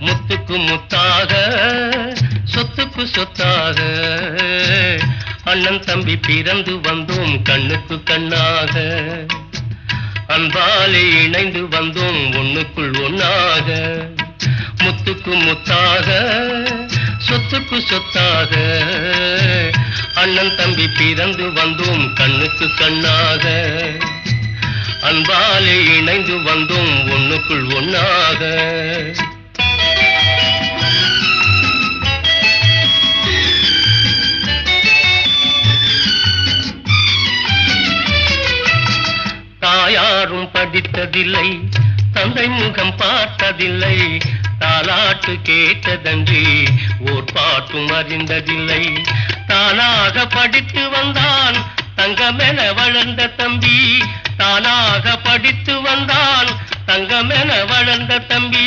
முத்துக்கு முத்தாக சொத்துக்கு சொத்தாக அண்ணன் தம்பி பிறந்து வந்தோம் கண்ணுக்கு கண்ணாக அன்பாலே இணைந்து வந்தோம் ஒண்ணுக்குள் ஒன்னாக முத்துக்கு முத்தாக சொத்துக்கு சொத்தாக அண்ணன் தம்பி பிறந்து வந்தோம் கண்ணுக்கு கண்ணாக அன்பாலே இணைந்து வந்தோம் ஒண்ணுக்குள் ஒன்னாக தாயாரும் படித்ததில்லை தந்தை முகம் பார்த்ததில்லை தாலாட்டு கேட்டதன்றி ஓர் பாட்டும் அறிந்ததில்லை தானாக படித்து வந்தான் தங்கமென வளர்ந்த தம்பி தானாக படித்து வந்தான் தங்கமென வளர்ந்த தம்பி